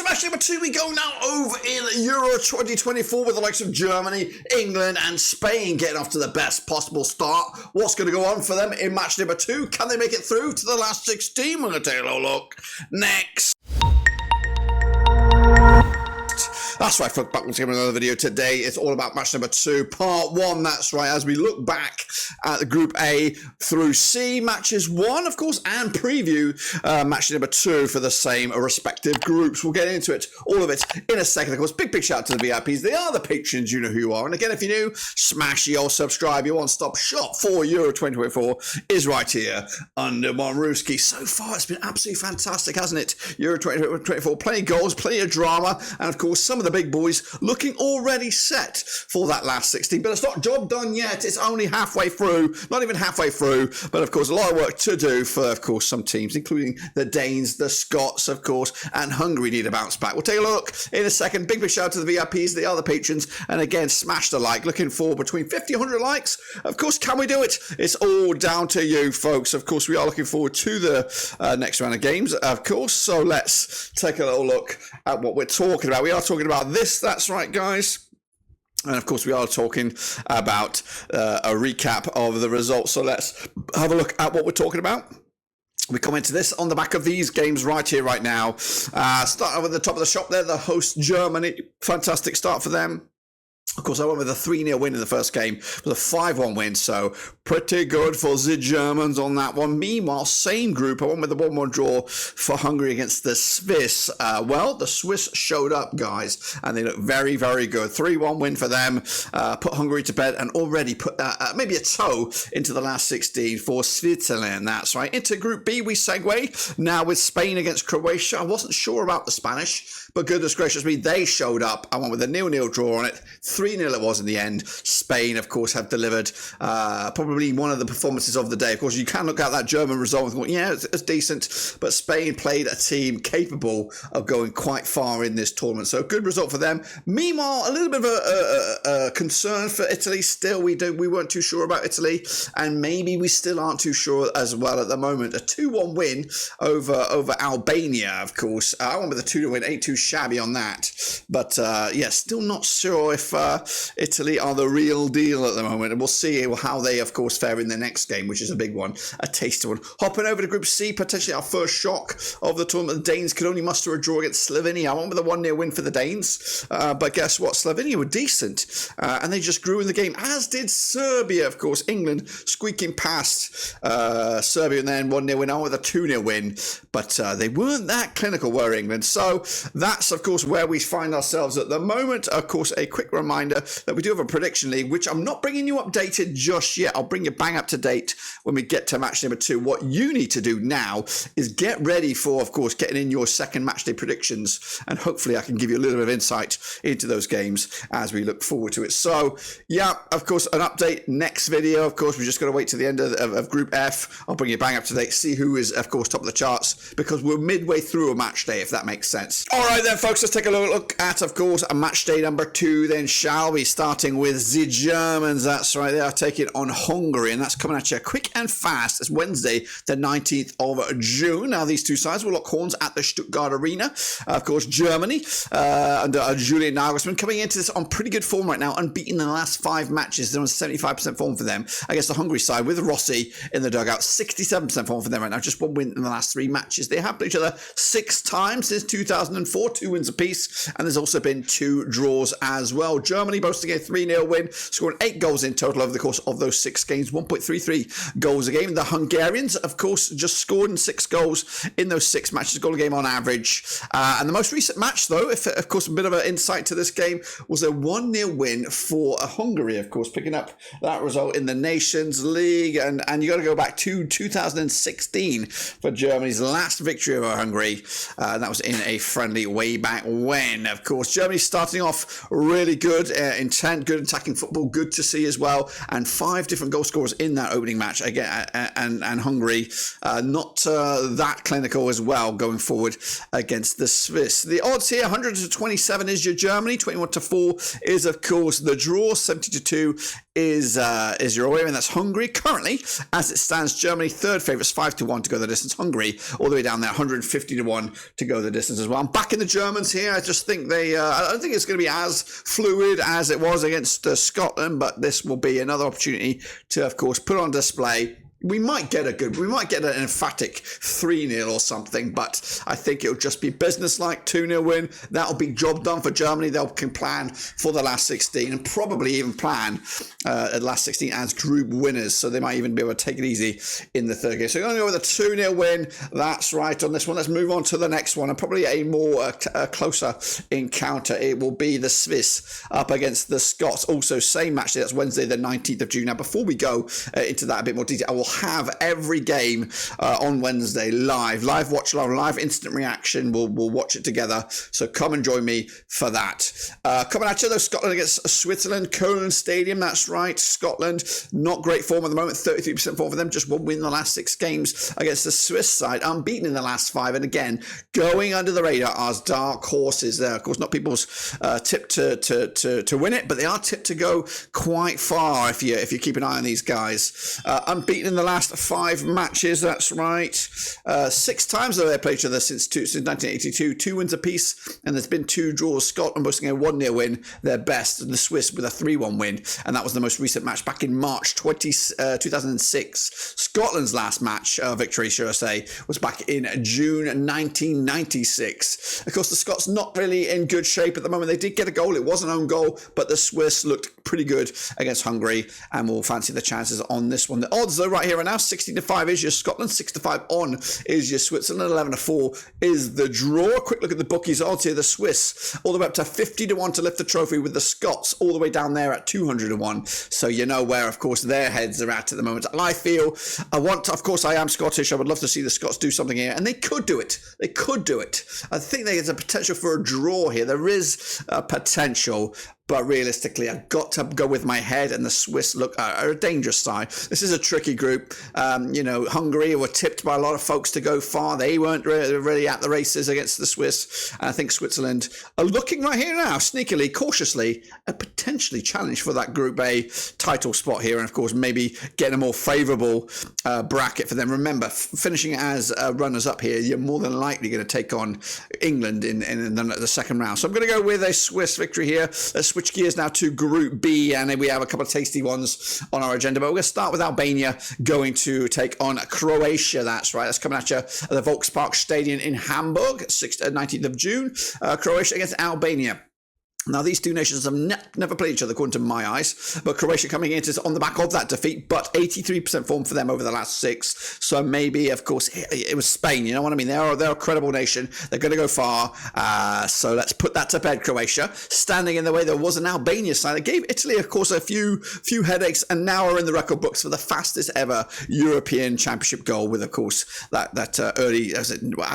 into match number 2, we go now over in Euro 2024 with the likes of Germany, England and Spain getting off to the best possible start. What's going to go on for them in match number 2? Can they make it through to the last 16? We're going to take a little look next. That's right, folks, back once again with another video. Today it's all about match number 2, part 1. That's right, as we look back at the Group A through C, matches 1, of course, and preview match number 2 for the same respective groups. We'll get into it, all of it, in a second. Of course, big shout out to the VIPs. They are the patrons, you know who you are. And again, if you're new, smash the old subscribe. Your one-stop shop for Euro 2024 is right here under Monruski. So far, it's been absolutely fantastic, hasn't it? Euro 2024, plenty of goals, plenty of drama, and of course, some of the big boys looking already set for that last 16. But it's not job done yet. It's only halfway through, not even halfway through. But of course, a lot of work to do for, of course, some teams, including the Danes, the Scots, of course, and Hungary need a bounce back. We'll take a look in a second. Big shout out to the VIPs. They are the patrons. And again, smash the like. Looking for between 50 and 100 likes. Of course, can we do it? It's all down to you, folks. Of course, we are looking forward to the next round of games, of course. So let's take a little look at what we're talking about. We are talking about this. That's right, guys. And of course, we are talking about a recap of the results. So let's have a look at what we're talking about. We come into this on the back of these games right here, right now. Starting with the top of the shop there, the host Germany. Fantastic start for them. Of course, I went with a 3-0 win in the first game. It was a 5-1 win, so pretty good for the Germans on that one. Meanwhile, same group, I went with a 1-1 draw for Hungary against the Swiss. Well, the Swiss showed up, guys, and they look very, very good. 3-1 win for them. Put Hungary to bed and already put maybe a toe into the last 16 for Switzerland. That's right. Into Group B, we segue now with Spain against Croatia. I wasn't sure about the Spanish, but goodness gracious me, they showed up. I went with a 0-0 draw on it. 3-0 it was in the end. Spain, of course, have delivered probably one of the performances of the day. Of course, you can look at that German result and think, yeah, it's decent, but Spain played a team capable of going quite far in this tournament. So good result for them. Meanwhile, a little bit of a concern for Italy. Still, we weren't too sure about Italy, and maybe we still aren't too sure as well at the moment. A 2-1 win over Albania, of course. I went with a 2-0 win, 8-2 shabby on that. But yeah, still not sure if Italy are the real deal at the moment, and we'll see how they, of course, fare in the next game, which is a big one, a taster one. Hopping over to Group C, potentially our first shock of the tournament. The Danes could only muster a draw against Slovenia. I went with a 1-0 win for the Danes, but guess what? Slovenia were decent, and they just grew in the game, as did Serbia, of course. England squeaking past Serbia, and then 1-0 win. I went with a 2-0 win, but they weren't that clinical, were England? So that's, of course, where we find ourselves at the moment. Of course, a quick reminder that we do have a prediction league, which I'm not bringing you updated just yet. I'll bring you bang up to date when we get to match number 2. What you need to do now is get ready for, of course, getting in your second match day predictions, and hopefully I can give you a little bit of insight into those games as we look forward to it. So yeah, of course, an update next video. Of course, we're just going to wait to the end of Group F. I'll bring you bang up to date, see who is, of course, top of the charts, because we're midway through a match day, if that makes sense. All right then, folks, let's take a look at, of course, a match day number 2 then, shall we? Starting with the Germans. That's right, they are taking on Hungary, and that's coming at you quick and fast. It's Wednesday, the 19th of June. Now, these two sides will lock horns at the Stuttgart Arena. Of course, Germany under Julian Nagelsmann coming into this on pretty good form right now, unbeaten in the last 5 matches. They're on 75% form for them against the Hungary side with Rossi in the dugout. 67% form for them right now. Just 1 win in the last 3 matches. They have played each other 6 times since 2004, 2 wins apiece, and there's also been 2 draws as well. Germany boasting a 3-0 win, scoring 8 goals in total over the course of those 6 games, 1.33 goals a game. The Hungarians, of course, just scored 6 goals in those 6 matches, goal a game on average. And the most recent match, though, if of course a bit of an insight to this game, was a 1-0 win for Hungary, of course, picking up that result in the Nations League. And you got to go back to 2016 for Germany's last victory over Hungary. And that was in a friendly way back when, of course. Germany starting off really good. good intent, good attacking football, good to see as well. And 5 different goal scorers in that opening match again, and Hungary not that clinical as well going forward against the Swiss. The odds here: 100-27 is your Germany, 21-4 is of course the draw, 70-2 is your away win. That's Hungary. Currently, as it stands, Germany third favourites, 5-1 to go the distance. Hungary all the way down there, 150-1 to go the distance as well. I'm backing the Germans here. I just think I don't think it's going to be as fluid as it was against Scotland, but this will be another opportunity to, of course, put on display. We might get an emphatic 3-0 or something, but I think it'll just be business-like 2-0 win. That'll be job done for Germany. They can plan for the last 16 and probably even plan the last 16 as group winners. So they might even be able to take it easy in the third game. So we're going to go with a 2-0 win. That's right on this one. Let's move on to the next one, and probably a more closer encounter. It will be the Swiss up against the Scots. Also, same match day. That's Wednesday, the 19th of June. Now, before we go into that a bit more detail, I will have every game on Wednesday live watch, live instant reaction. We'll watch it together, so come and join me for that. Coming at you though, Scotland against Switzerland, Cologne Stadium. That's right, Scotland not great form at the moment, 33% form for them, just 1 win in the last 6 games against the Swiss side, unbeaten in the last 5, and again going under the radar as dark horses there. Of course, not people's tip to win it, but they are tipped to go quite far if you keep an eye on these guys. Unbeaten in the last 5 matches, that's right. 6 times though they played each other since 1982, 2 wins apiece, and there's been 2 draws. Scotland boasting a 1-0 win, their best, and the Swiss with a 3-1 win, and that was the most recent match back in March 2006. Scotland's last match victory, should I say, was back in June 1996. Of course, the Scots not really in good shape at the moment. They did get a goal, it was an own goal, but the Swiss looked pretty good against Hungary, and we'll fancy the chances on this one. The odds though right here and now, 16-5 is your Scotland, 6-5 on is your Switzerland, 11-4 is the draw. Quick look at the bookies odds here. The Swiss all the way up to 50-1 to lift the trophy, with the Scots all the way down there at 200-1. So you know where, of course, their heads are at the moment. And I feel, of course, I am Scottish. I would love to see the Scots do something here, and they could do it. They could do it. I think there's a potential for a draw here. There is a potential. But realistically, I've got to go with my head, and the Swiss are a dangerous side. This is a tricky group. Hungary were tipped by a lot of folks to go far. They weren't really at the races against the Swiss. And I think Switzerland are looking right here now, sneakily, cautiously, a potentially challenge for that Group A title spot here. And of course, maybe getting a more favourable bracket for them. Remember, finishing as runners-up here, you're more than likely going to take on England in the second round. So I'm going to go with a Swiss victory here. Let's switch gears now to Group B, and we have a couple of tasty ones on our agenda, but we're going to start with Albania going to take on Croatia. That's right, that's coming at you at the Volkspark Stadium in Hamburg, 19th of June. Croatia against Albania. Now, these two nations have never played each other, according to my eyes, but Croatia coming in is on the back of that defeat, but 83% form for them over the last 6. So maybe, of course, it was Spain, you know what I mean? They're a credible nation. They're going to go far. So let's put that to bed, Croatia. Standing in the way, there was an Albania side that gave Italy, of course, a few headaches, and now are in the record books for the fastest ever European Championship goal with, of course, that early, I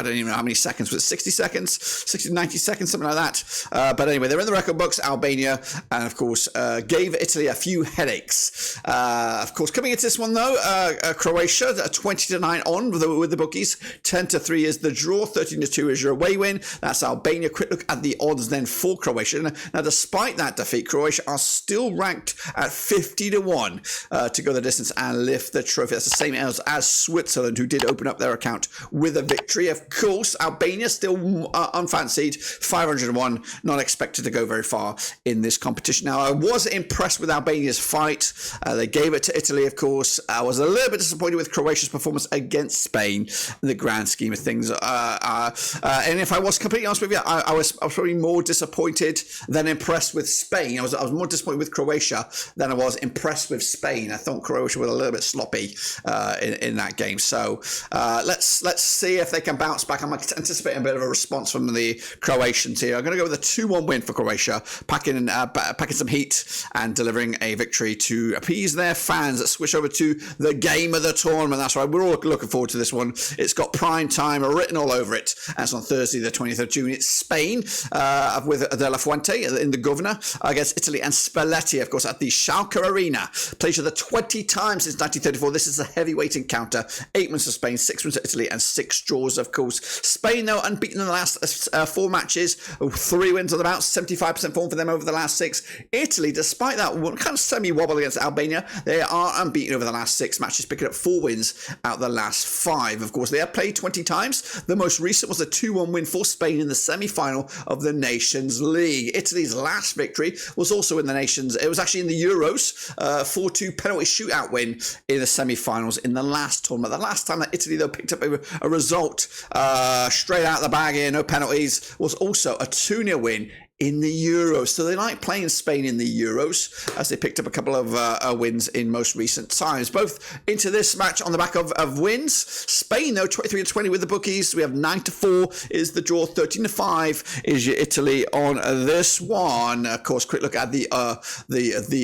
don't even know how many seconds, was it 60 seconds? 60, 90 seconds, something like that. But anyway, they're in the record books, Albania, and of course gave Italy a few headaches. Of course, coming into this one though, Croatia 20-9 on with the bookies, 10-3 is the draw, 13-2 is your away win. That's Albania. Quick look at the odds then for Croatia. Now, despite that defeat, Croatia are still ranked at 50-1 to go the distance and lift the trophy. That's the same as Switzerland, who did open up their account with a victory. Of course, Albania still unfancied, 501, not expected to go very far in this competition. Now, I was impressed with Albania's fight. They gave it to Italy, of course. I was a little bit disappointed with Croatia's performance against Spain in the grand scheme of things. And if I was completely honest with you, I was probably more disappointed than impressed with Spain. I was more disappointed with Croatia than I was impressed with Spain. I thought Croatia was a little bit sloppy in that game. So let's see if they can bounce back. I'm anticipating a bit of a response from the Croatians here. I'm going to go with a 2-1 win for Croatia. Croatia, packing some heat and delivering a victory to appease their fans. Let's switch over to the game of the tournament. That's right, we're all looking forward to this one. It's got prime time written all over it. As on Thursday, the 20th of June, it's Spain with De La Fuente in the governor against Italy, and Spalletti, of course, at the Schalke Arena. Played each other 20 times since 1934. This is a heavyweight encounter. 8 wins for Spain, 6 wins for Italy, and 6 draws, of course. Spain, though, unbeaten in the last 4 matches. 3 wins on the bounce, 75% form for them over the last 6. Italy, despite that kind of semi-wobble against Albania, they are unbeaten over the last 6 matches, picking up 4 wins out the last 5. Of course, they have played 20 times. The most recent was a 2-1 win for Spain in the semi-final of the Nations League. Italy's last victory was also in the Nations. It was actually in the Euros, 4-2 penalty shootout win in the semi-finals in the last tournament. The last time that Italy, though, picked up a result straight out of the bag here, no penalties, was also a 2-0 win in the Euros. So they like playing Spain in the Euros, as they picked up a couple of wins in most recent times. Both into this match on the back of wins. Spain, though, 23-20 with the bookies. We have 9-4 is the draw, 13-5 is your Italy on this one. Of course, quick look at the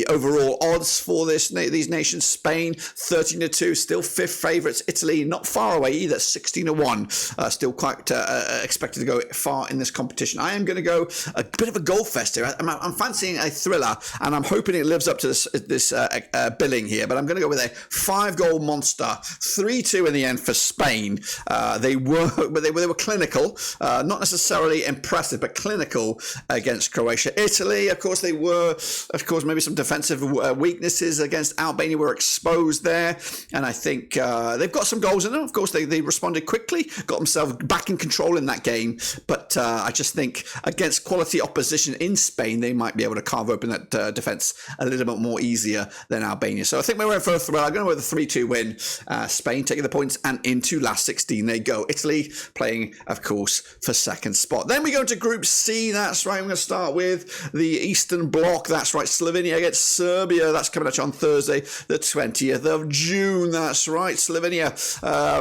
overall odds for these nations. Spain, 13-2, still 5th favourites. Italy, not far away either, 16-1. Still quite expected to go far in this competition. I am going to go a bit of a goal fest here. I'm fancying a thriller, and I'm hoping it lives up to this billing here. But I'm going to go with a 5-goal monster, 3-2 in the end for Spain. They were clinical, not necessarily impressive, but clinical against Croatia. Italy, of course, they were, maybe some defensive weaknesses against Albania were exposed there, and I think they've got some goals in them. Of course, they responded quickly, got themselves back in control in that game. But I just think against quality opposition in Spain, they might be able to carve open that defence a little bit more easier than Albania. So I think we're in for a thrill. I'm going to go with a 3-2 win. Spain taking the points, and into last 16 they go. Italy playing, of course, for second spot. Then we go into Group C. That's right. I'm going to start with the Eastern Bloc. That's right. Slovenia against Serbia. That's coming at you on Thursday, the 20th of June. That's right. Slovenia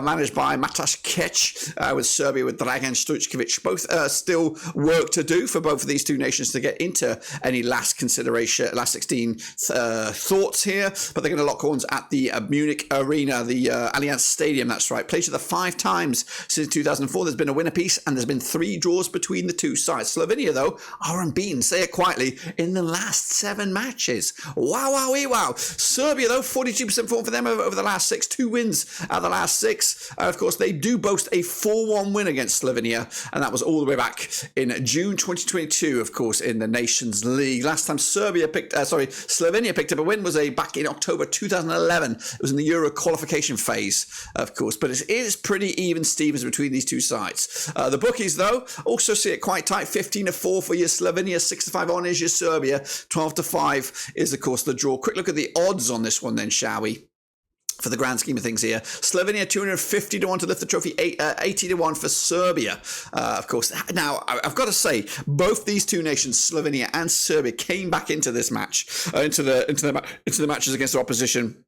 managed by Mataš Kech, with Serbia with Dragan Stojkovic. Both still work to do for both of these two nations to get into any last 16 thoughts here, but they're going to lock horns at the Munich Arena, the Allianz Stadium. That's right. Played each other 5 times since 2004. There's been a win apiece, and there's been 3 draws between the two sides. Slovenia, though, are unbeaten, say it quietly, in the last 7 matches. Wow. Serbia, though, 42% form for them over the last 6. 2 wins out of the last 6. Of course, they do boast a 4-1 win against Slovenia, and that was all the way back in June 2022, of course, in the Nations League. Last time Slovenia picked up a win was back in October 2011. It was in the Euro qualification phase, of course, but it is pretty even Stevens between these two sides. The bookies, though, also see it quite tight. 15-4 for your Slovenia, 6-5 on is your Serbia, 12-5 is, of course, the draw. Quick look at the odds on this one then, shall we? For the grand scheme of things here, Slovenia 250-1 to lift the trophy, 80-1 for Serbia. Of course, now I've got to say, both these two nations, Slovenia and Serbia, came back into this match, into the matches against their opposition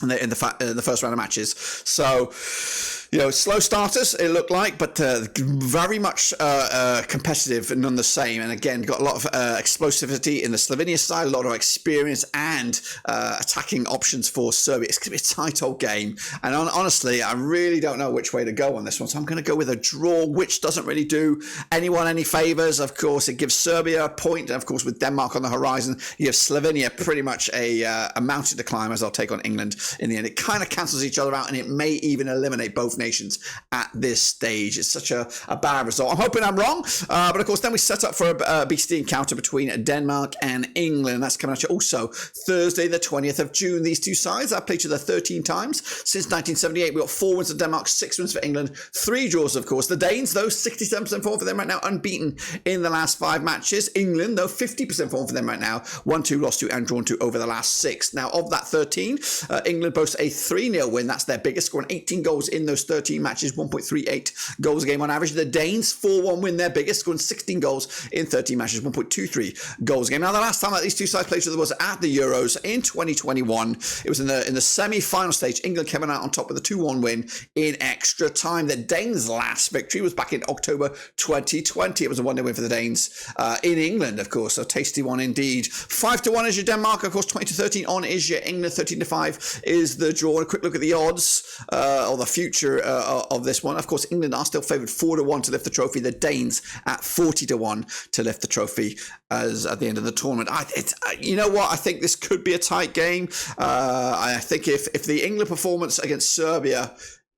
in the first round of matches. So, slow starters, it looked like, but very much competitive, none the same. And again, got a lot of explosivity in the Slovenia side, a lot of experience and attacking options for Serbia. It's going to be a tight old game. And honestly, I really don't know which way to go on this one. So I'm going to go with a draw, which doesn't really do anyone any favours. Of course, it gives Serbia a point. And of course, with Denmark on the horizon, you have Slovenia pretty much a mountain to climb, as they'll take on England in the end. It kind of cancels each other out, and it may even eliminate both nations at this stage. It's such a bad result. I'm hoping I'm wrong, but of course then we set up for a beastly encounter between Denmark and England. That's coming at you also Thursday the 20th of June. These two sides have played each other 13 times since 1978. We've got 4 wins for Denmark, 6 wins for England, 3 draws, of course. The Danes, though, 67% form for them right now, unbeaten in the last 5 matches. England, though, 50% form for them right now, 1-2 lost to and drawn to over the last 6. Now, of that 13, England England boasts a 3-0 win. That's their biggest, scoring 18 goals in those 13 matches, 1.38 goals a game on average. The Danes, 4-1 win, their biggest, scoring 16 goals in 13 matches, 1.23 goals a game. Now, the last time that these two sides played each other was at the Euros in 2021. It was in the semi-final stage. England came out on top with a 2-1 win in extra time. The Danes' last victory was back in October 2020. It was a 1-0 win for the Danes in England, of course. A tasty one indeed. 5-1 is your Denmark, of course. 20-13 on is your England. 13-5 is the draw. And a quick look at the odds or the future of this one. Of course, England are still favoured 4-1 to lift the trophy. The Danes at 40-1 to lift the trophy as at the end of the tournament. You know what? I think this could be a tight game. I think if the England performance against Serbia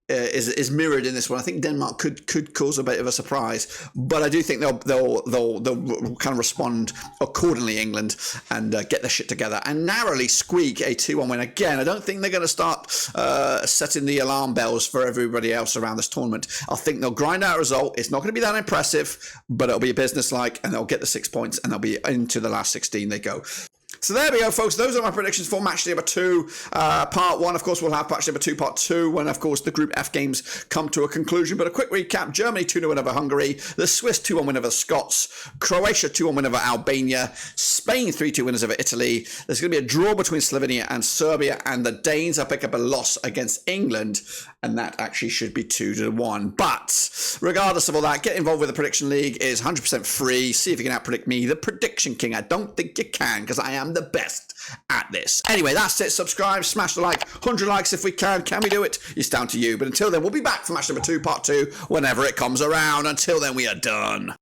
is mirrored in this one, I think Denmark could cause a bit of a surprise, but I do think they'll kind of respond accordingly, England, and get their shit together and narrowly squeak a 2-1 win. Again, I don't think they're going to start setting the alarm bells for everybody else around this tournament. I think they'll grind out a result. It's not going to be that impressive, but it'll be businesslike, and they'll get the 6 points, and they'll be into the last 16 they go. So there we go, folks. Those are my predictions for match number 2, part 1. Of course, we'll have match number 2, part 2, when, of course, the Group F games come to a conclusion. But a quick recap: Germany 2-0 win over Hungary, the Swiss 2-1 win over the Scots, Croatia 2-1 win over Albania, Spain 3-2 winners over Italy. There's going to be a draw between Slovenia and Serbia, and the Danes will pick up a loss against England, and that actually should be 2-1. But regardless of all that, get involved with the Prediction League. It is 100% free. See if you can out-predict me, the Prediction King. I don't think you can, because I am the best at this. Anyway, that's it. Subscribe, smash the like, 100 likes if we can. Can we do it? It's down to you. But until then, we'll be back for match number 2, part 2, whenever it comes around. Until then, we are done.